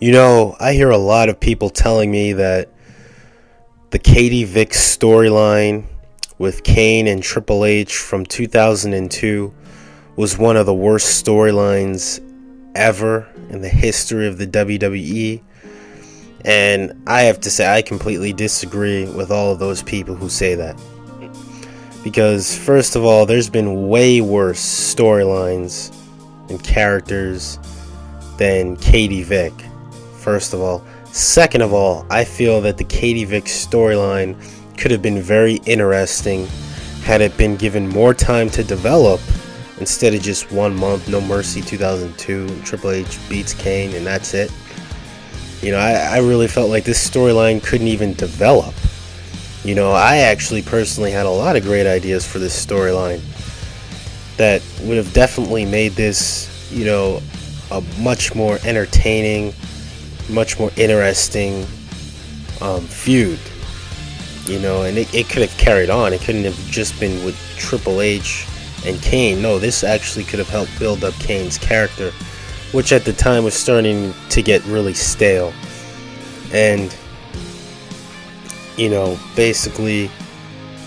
I hear a lot of people telling me that the Vick storyline with Kane and Triple H from 2002 was one of the worst storylines ever in the history of the WWE. And I have to say, I completely disagree with all of those people who say that. Because, first of all, there's been way worse storylines and characters than Vick. First of all. Second of all, I feel that the Vick storyline could have been very interesting had it been given more time to develop instead of just 1 month. No Mercy 2002, Triple H beats Kane, and that's it. I really felt like this storyline couldn't even develop. I actually personally had a lot of great ideas for this storyline that would have definitely made this, a much more entertaining, much more interesting feud. And it could have carried on. It couldn't have just been with Triple H and Kane. No, this actually could have helped build up Kane's character, which at the time was starting to get really stale. And basically,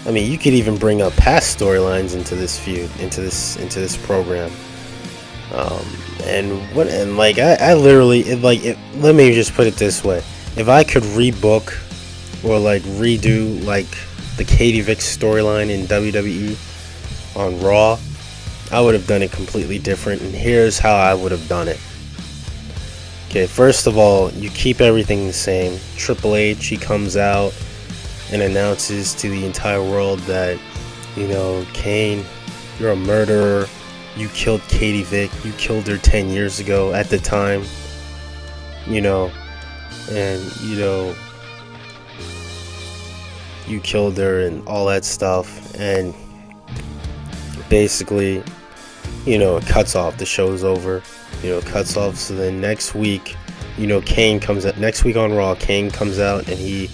you could even bring up past storylines into this feud, into this program. I literally, let me just put it this way: if I could rebook or redo the Vick storyline in WWE on Raw, I would have done it completely different. And here's how I would have done it. Okay, first of all, you keep everything the same. Triple H, he comes out and announces to the entire world that, Kane, you're a murderer. You killed Vick. You killed her 10 years ago at the time. You killed her and all that stuff. And basically, it cuts off. The show's over. It cuts off. So then next week, Kane comes out. Next week on Raw, Kane comes out and he,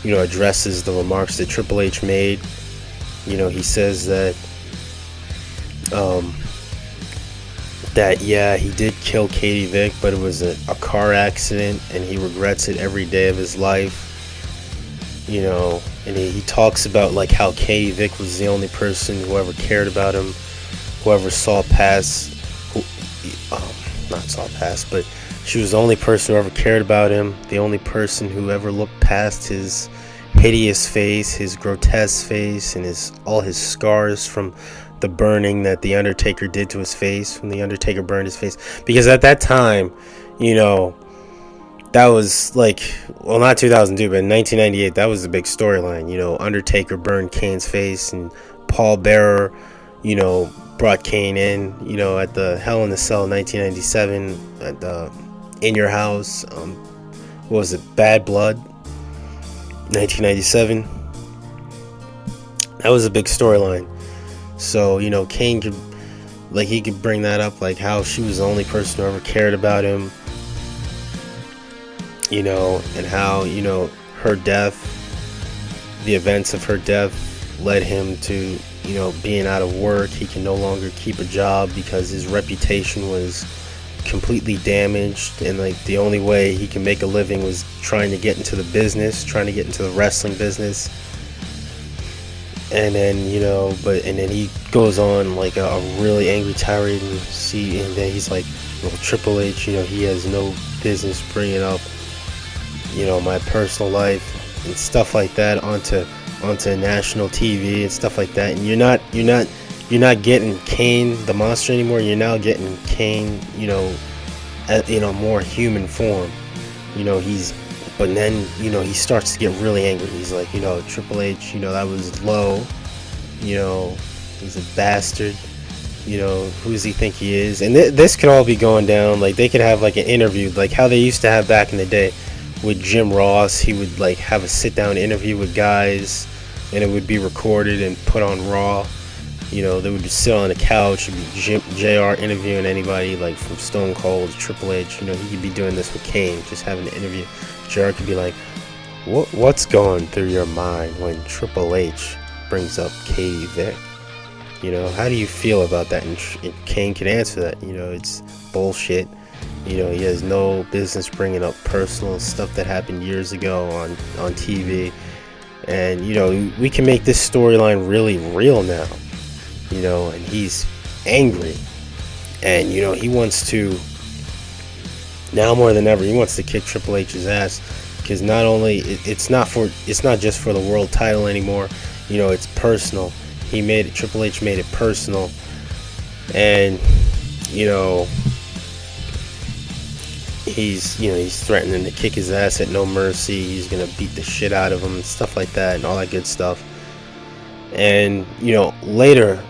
addresses the remarks that Triple H made. He says that, he did kill Vick, but it was a car accident, and he regrets it every day of his life. And he talks about how Vick was the only person who ever cared about him, whoever but she was the only person who ever cared about him, the only person who ever looked past his hideous face, his grotesque face, and all his scars from the burning that the Undertaker did to his face, when the Undertaker burned his face. Because at that time, that was not 2002, but in 1998, that was the big storyline. Undertaker burned Kane's face, and Paul Bearer, brought Kane in, at the Hell in the Cell 1997, at the In Your House, what was it, Bad Blood 1997. That was a big storyline. So, Kane could, he could bring that up, how she was the only person who ever cared about him, and how, her death, the events of her death led him to, being out of work. He can no longer keep a job because his reputation was completely damaged, and the only way he can make a living was trying to get into the wrestling business. And then and then he goes on a really angry tirade, and then he's like, well, Triple H, he has no business bringing up my personal life and stuff like that onto national TV and stuff like that. And you're not getting Kane the monster anymore. You're now getting Kane, more human form. But then, he starts to get really angry. He's like, Triple H, that was low. He's a bastard. Who does he think he is? And this could all be going down. They could have an interview, how they used to have back in the day with Jim Ross. He would have a sit-down interview with guys, and it would be recorded and put on Raw. They would sit on the couch. It'd be JR interviewing anybody, from Stone Cold to Triple H. He could be doing this with Kane, just having an interview. JR could be like, what's going through your mind when Triple H brings up Vick? How do you feel about that? And Kane can answer that. It's bullshit. He has no business bringing up personal stuff that happened years ago on TV. And, we can make this storyline really real now. And he's angry. And, he wants to, now more than ever, he wants to kick Triple H's ass. Because not only, it's not just for the world title anymore. It's personal. Triple H made it personal. And, he's threatening to kick his ass at No Mercy. He's gonna beat the shit out of him and stuff like that and all that good stuff. And later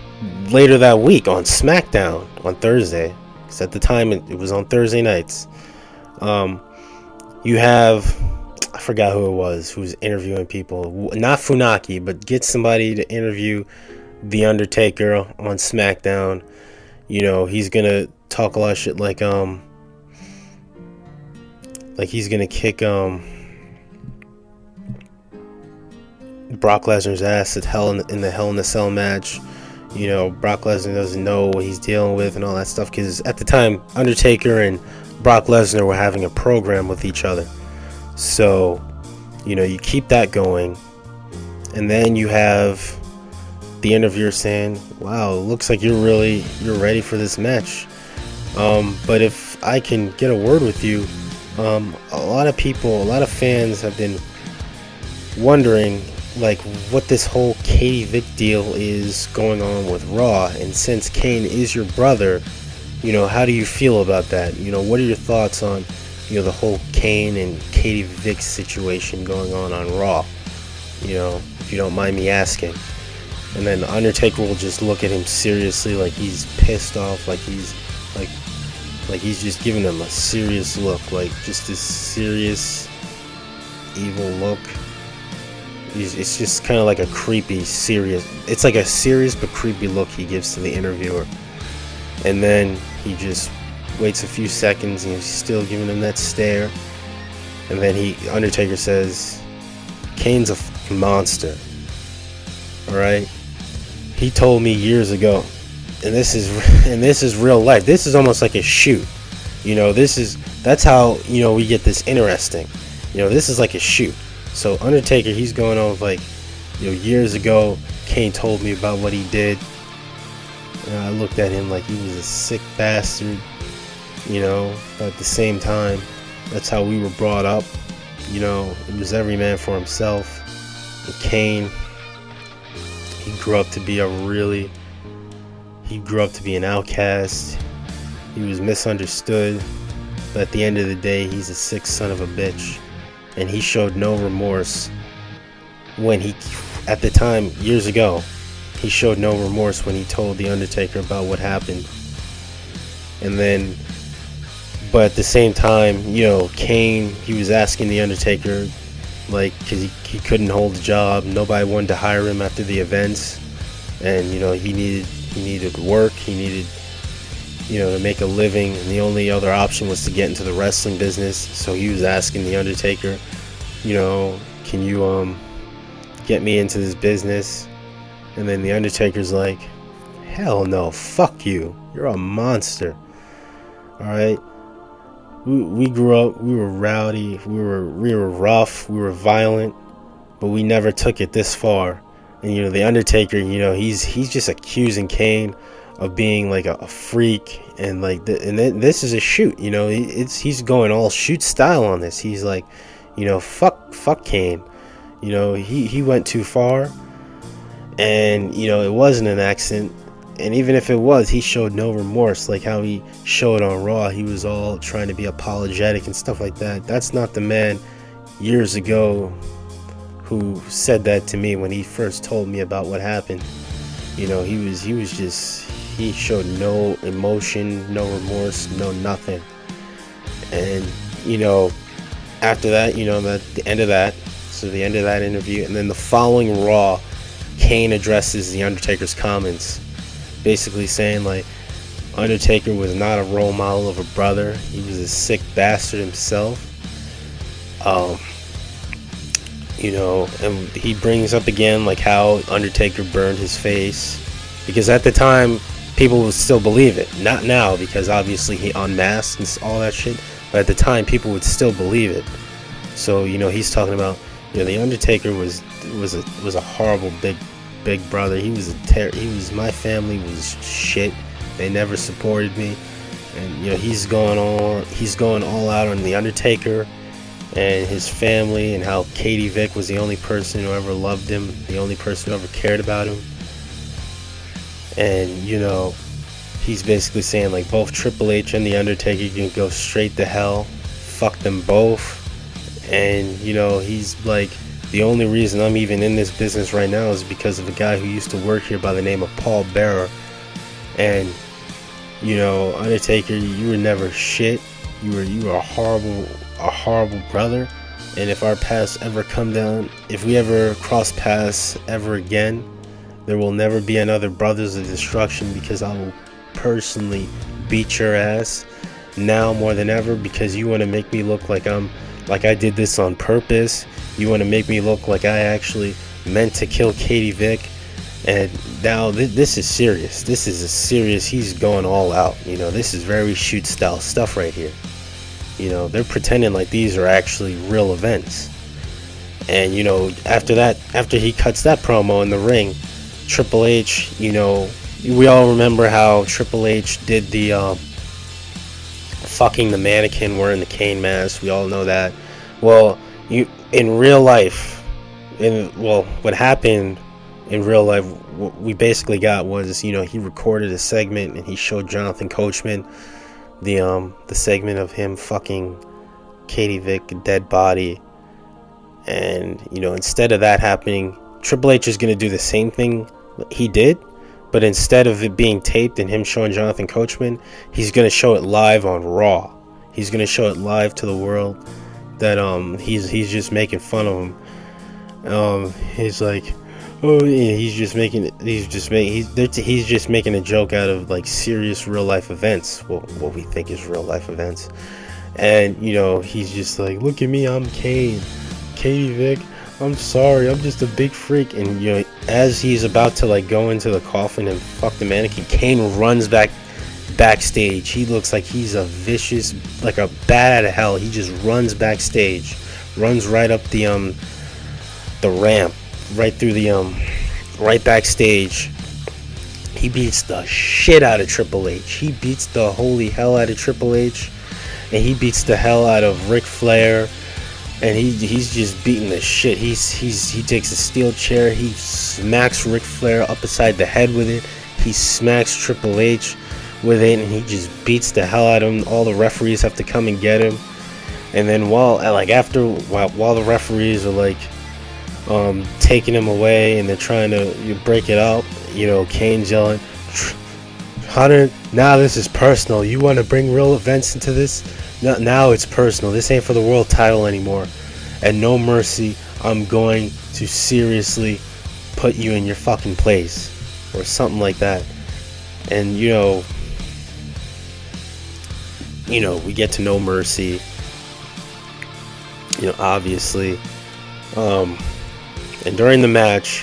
that week on SmackDown on Thursday, because at the time it was on Thursday nights, you have, I forgot who it was who was interviewing people, not Funaki, but get somebody to interview The Undertaker on SmackDown. He's gonna talk a lot of shit like he's gonna kick Brock Lesnar's ass at in the Hell in a Cell match. Brock Lesnar doesn't know what he's dealing with and all that stuff, because at the time Undertaker and Brock Lesnar were having a program with each other. So you keep that going, and then you have the interviewer saying, wow, it looks like you're ready for this match, but if I can get a word with you, a lot of fans have been wondering what this whole Katie Vick deal is going on with Raw, and since Kane is your brother, how do you feel about that? What are your thoughts on the whole Kane and Katie Vick situation going on Raw, if you don't mind me asking. And then the Undertaker will just look at him seriously, like he's pissed off, like he's just giving him a serious look, like just this serious, evil look. It's just kind of like a creepy, serious. It's like a serious but creepy look he gives to the interviewer. And then he just waits a few seconds and he's still giving him that stare. And then Undertaker says, Kane's a fucking monster. Alright? He told me years ago. And this is real life. This is almost like a shoot. That's how, we get this interesting. This is like a shoot. So Undertaker, he's going on with years ago, Kane told me about what he did. And I looked at him like he was a sick bastard. But at the same time, that's how we were brought up. It was every man for himself. And Kane, he grew up to be an outcast. He was misunderstood. But at the end of the day, he's a sick son of a bitch. And he showed no remorse when at the time, years ago, he showed no remorse when he told The Undertaker about what happened. And then, but at the same time, Kane, he was asking The Undertaker, because he couldn't hold a job. Nobody wanted to hire him after the events. And, he needed work. He needed, to make a living. And the only other option was to get into the wrestling business. So he was asking The Undertaker, can you, get me into this business? And then The Undertaker's like, hell no, fuck you. You're a monster. Alright? We grew up, we were rowdy, we were rough, we were violent, but we never took it this far. And The Undertaker, he's just accusing Kane of being like a freak, and this is a shoot. He's going all shoot style on this. He's like, fuck Kane. He went too far, and it wasn't an accident. And even if it was, he showed no remorse, like how he showed on Raw. He was all trying to be apologetic and stuff like that. That's not the man years ago who said that to me when he first told me about what happened. He showed no emotion, no remorse, no nothing. And after that, the end of that, so the end of that interview, and then the following Raw, Kane addresses The Undertaker's comments, basically saying Undertaker was not a role model of a brother. He was a sick bastard himself. And he brings up again how Undertaker burned his face, because at the time people would still believe it. Not now, because obviously he unmasked and all that shit. But at the time, people would still believe it. So he's talking about the Undertaker was a horrible big brother. He was my family was shit. They never supported me, and he's going all out on the Undertaker and his family, and how Katie Vick was the only person who ever loved him, the only person who ever cared about him. And he's basically saying like both Triple H and the Undertaker can go straight to hell, fuck them both. And he's like, the only reason I'm even in this business right now is because of a guy who used to work here by the name of Paul Bearer. And Undertaker, you were never shit. You were a horrible brother. And if our paths ever come down, if we ever cross paths ever again, there will never be another Brothers of Destruction, because I will personally beat your ass now more than ever, because you want to make me look like I did this on purpose. You want to make me look like I actually meant to kill Katie Vick. And now this is serious. This is a serious. He's going all out. This is very shoot style stuff right here. They're pretending like these are actually real events. And after he cuts that promo in the ring, Triple H, we all remember how Triple H did the fucking the mannequin wearing the Kane mask. We all know that. Well, in real life, what happened in real life, what we basically got was, he recorded a segment and he showed Jonathan Coachman the segment of him fucking Katie Vick, a dead body. And instead of that happening, Triple H is going to do the same thing he did, but instead of it being taped and him showing Jonathan Coachman, he's going to show it live on Raw. He's going to show it live to the world that he's just making fun of him. He's like, oh yeah, he's just making a joke out of like serious real life events, what we think is real life events. And he's just like, look at me, I'm Kane, Katie Vick, I'm sorry, I'm just a big freak. And as he's about to like go into the coffin and fuck the mannequin, Kane runs backstage. He looks like he's a vicious, like a bat out of hell. He just runs backstage, runs right up the ramp, right through right backstage. He beats the shit out of Triple H. He beats the holy hell out of Triple H, and he beats the hell out of Ric Flair. And he's just beating the shit. He takes a steel chair. He smacks Ric Flair up beside the head with it. He smacks Triple H with it, and he just beats the hell out of him. All the referees have to come and get him. And then while the referees are like taking him away and they're trying to break it up, Kane's yelling, Hunter, now this is personal. You want to bring real events into this? Now it's personal. This ain't for the world title anymore. And no mercy, I'm going to seriously put you in your fucking place, or something like that. And we get to No Mercy, obviously. And during the match,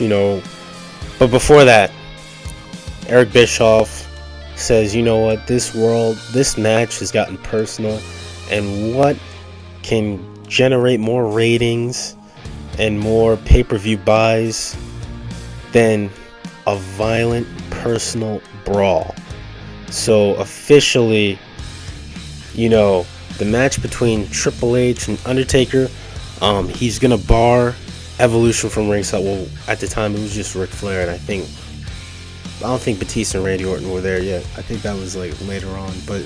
but before that, Eric Bischoff says, you know what, this match has gotten personal, and what can generate more ratings and more pay-per-view buys than a violent personal brawl. So officially, the match between Triple H and Undertaker, he's gonna bar Evolution from ringside. Well, at the time it was just Ric Flair, and I don't think Batista and Randy Orton were there yet. I think that was like later on, but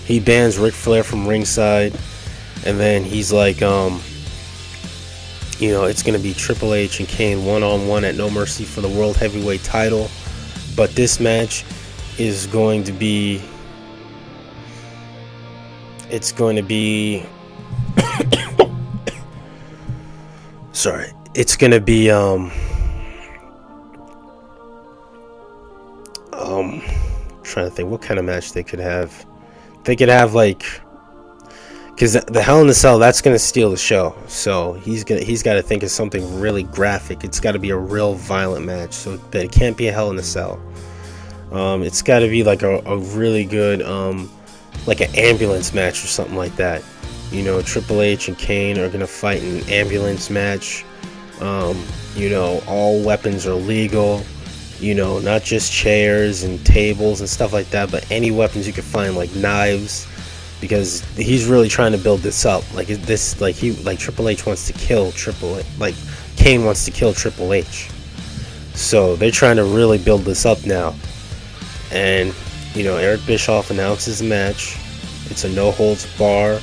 he bans Ric Flair from ringside, and then he's like, it's gonna be Triple H and Kane one-on-one at No Mercy for the World Heavyweight title. But this match is going to be, sorry, it's gonna be trying to think what kind of match they could have. They could have because the Hell in a Cell, that's gonna steal the show. So he's got to think of something really graphic. It's got to be a real violent match. So but it can't be a Hell in a Cell. It's got to be like a really good like an ambulance match or something like that. You know, Triple H and Kane are gonna fight in an ambulance match. You know, all weapons are legal. You know, not just chairs and tables and stuff like that, but any weapons you could find, like knives, because he's really trying to build this up. Like this, like Triple H wants to kill Triple H, like Kane wants to kill Triple H. So they're trying to really build this up now. And you know, Eric Bischoff announces the match. It's a no holds bar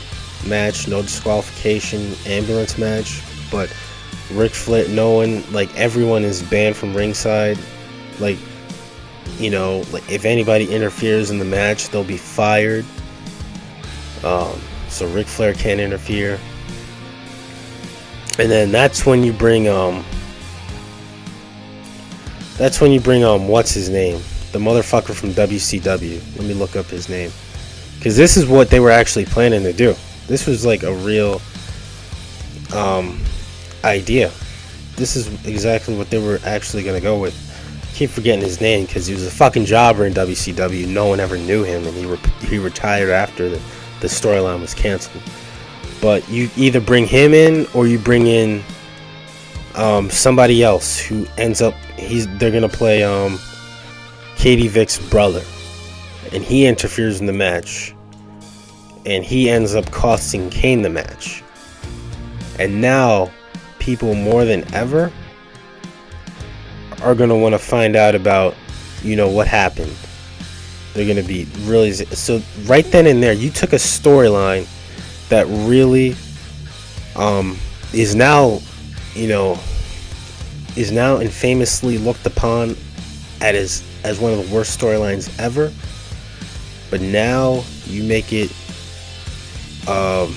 match, no disqualification, ambulance match. But Ric Flair, no one, like everyone is banned from ringside. Like, you know, like if anybody interferes in the match, they'll be fired. So Ric Flair can't interfere. And then that's when you bring what's his name? The motherfucker from WCW. Let me look up his name. Because this is what they were actually planning to do. This was like a real idea. This is exactly what they were actually going to go with. I keep forgetting his name because he was a fucking jobber in WCW. No one ever knew him, and he retired after the storyline was canceled. But you either bring him in or you bring in somebody else who ends up they're gonna play Katie Vick's brother, and he interferes in the match, and he ends up costing Kane the match. And now people more than ever are gonna want to find out about, you know, what happened. They're gonna be really so right then and there. You took a storyline that really is now, you know, is now infamously looked upon as one of the worst storylines ever. But now you make it a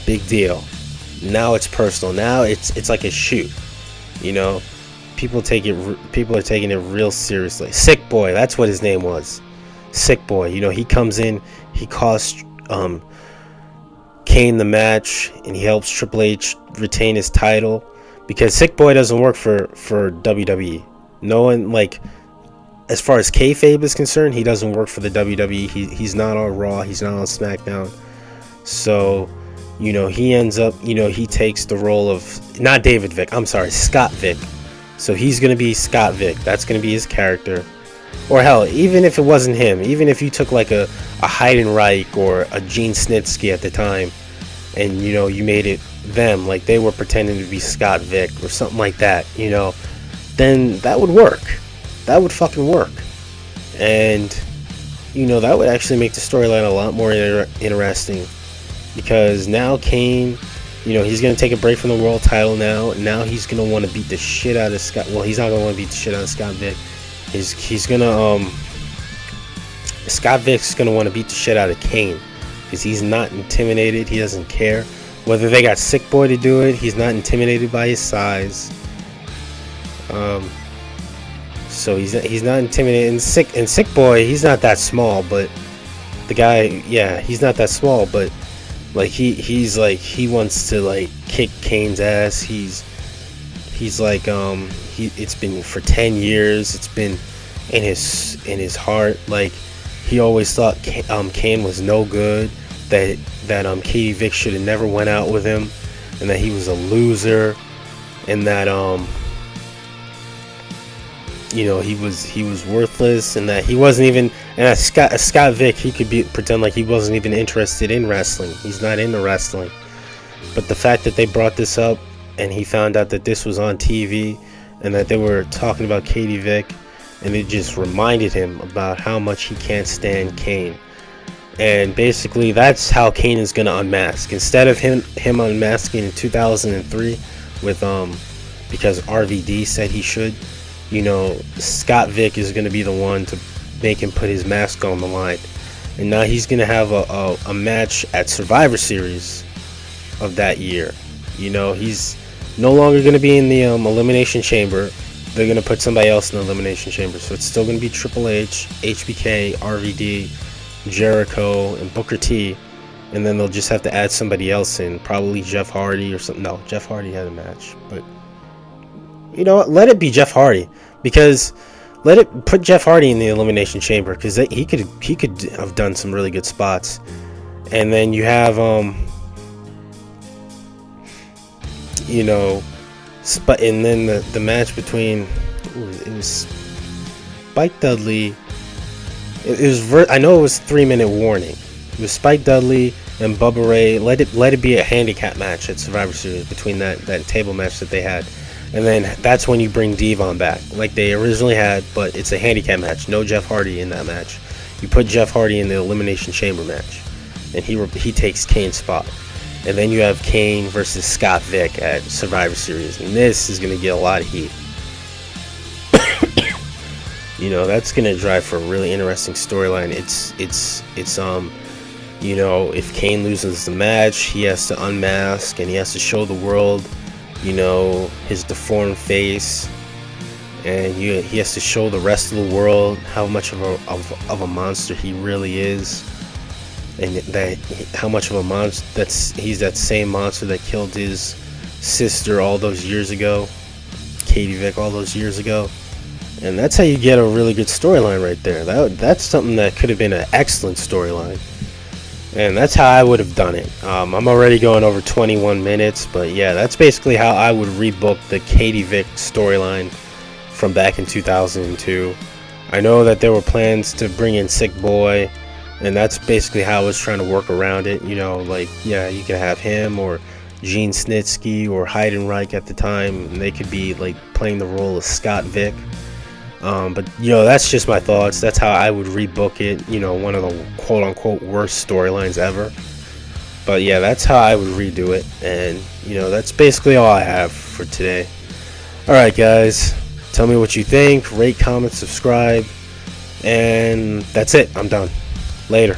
big deal. Now it's personal. Now it's like a shoot. You know, people are taking it real seriously. Sick Boy, that's what his name was. Sick Boy. You know, he comes in, he costs Kane the match, and he helps Triple H retain his title, because Sick Boy doesn't work for WWE. No one, like, as far as kayfabe is concerned, he doesn't work for the WWE. He's not on Raw, he's not on SmackDown. So, you know, he ends up, you know, he takes the role of, not David Vick, I'm sorry, Scott Vick. So he's going to be Scott Vick. That's going to be his character. Or hell, even if it wasn't him, even if you took like a Heidenreich or a Gene Snitsky at the time, and, you know, you made it them, like they were pretending to be Scott Vick or something like that, you know, then that would work. That would fucking work. And, you know, that would actually make the storyline a lot more interesting. Because now Kane, you know, he's going to take a break from the world title now. Now he's going to want to beat the shit out of Scott. Well, he's not going to want to beat the shit out of Scott Vick. He's going to, Scott Vick's going to want to beat the shit out of Kane. Because he's not intimidated. He doesn't care. Whether they got Sick Boy to do it, he's not intimidated by his size. So he's not intimidated. And Sick Boy, he's not that small, but the guy, yeah, he's not that small, but like he's like, he wants to like kick Kane's ass. He's like it's been for 10 years. It's been in his heart. Like, he always thought Kane was no good. That Katie Vick should have never went out with him, and that he was a loser, and that you know, he was worthless, and that he wasn't even, and as Scott Vick, he could pretend like he wasn't even interested in wrestling. He's not into wrestling. But the fact that they brought this up, and he found out that this was on TV, and that they were talking about Katie Vick, and it just reminded him about how much he can't stand Kane. And basically, that's how Kane is going to unmask. Instead of him unmasking in 2003 with because RVD said he should, you know, Scott Vick is going to be the one to make him put his mask on the line. And now he's going to have a match at Survivor Series of that year. You know, he's no longer going to be in the Elimination Chamber. They're going to put somebody else in the Elimination Chamber. So it's still going to be Triple H, HBK, RVD, Jericho, and Booker T, and then they'll just have to add somebody else in, probably Jeff Hardy or something. No, Jeff Hardy had a match, but you know what? Let it be Jeff Hardy, because let it put Jeff Hardy in the Elimination Chamber, because he could have done some really good spots. And then you have you know, and then the match between it was Spike Dudley. I know it was 3-minute warning. It was Spike Dudley and Bubba Ray. Let it be a handicap match at Survivor Series between that table match that they had. And then that's when you bring Devon back, like they originally had, but it's a handicap match. No Jeff Hardy in that match. You put Jeff Hardy in the Elimination Chamber match, and he takes Kane's spot. And then you have Kane versus Scott Vick at Survivor Series, and this is going to get a lot of heat. You know, that's going to drive for a really interesting storyline. It's you know, if Kane loses the match, he has to unmask and he has to show the world, you know, his deformed face, and he has to show the rest of the world how much of a monster he really is, and that how much of a monster he's that same monster that killed his sister all those years ago, Katie Vick, all those years ago. And that's how you get a really good storyline right there. That's something that could have been an excellent storyline. And that's how I would have done it. I'm already going over 21 minutes, but yeah, that's basically how I would rebook the Katie Vick storyline from back in 2002. I know that there were plans to bring in Sick Boy, and that's basically how I was trying to work around it. You know, like, yeah, you could have him or Gene Snitsky or Heidenreich at the time, and they could be like playing the role of Scott Vick. But, you know, that's just my thoughts. That's how I would rebook it. You know, one of the quote-unquote worst storylines ever. But, yeah, that's how I would redo it. And, you know, that's basically all I have for today. Alright, guys. Tell me what you think. Rate, comment, subscribe. And that's it. I'm done. Later.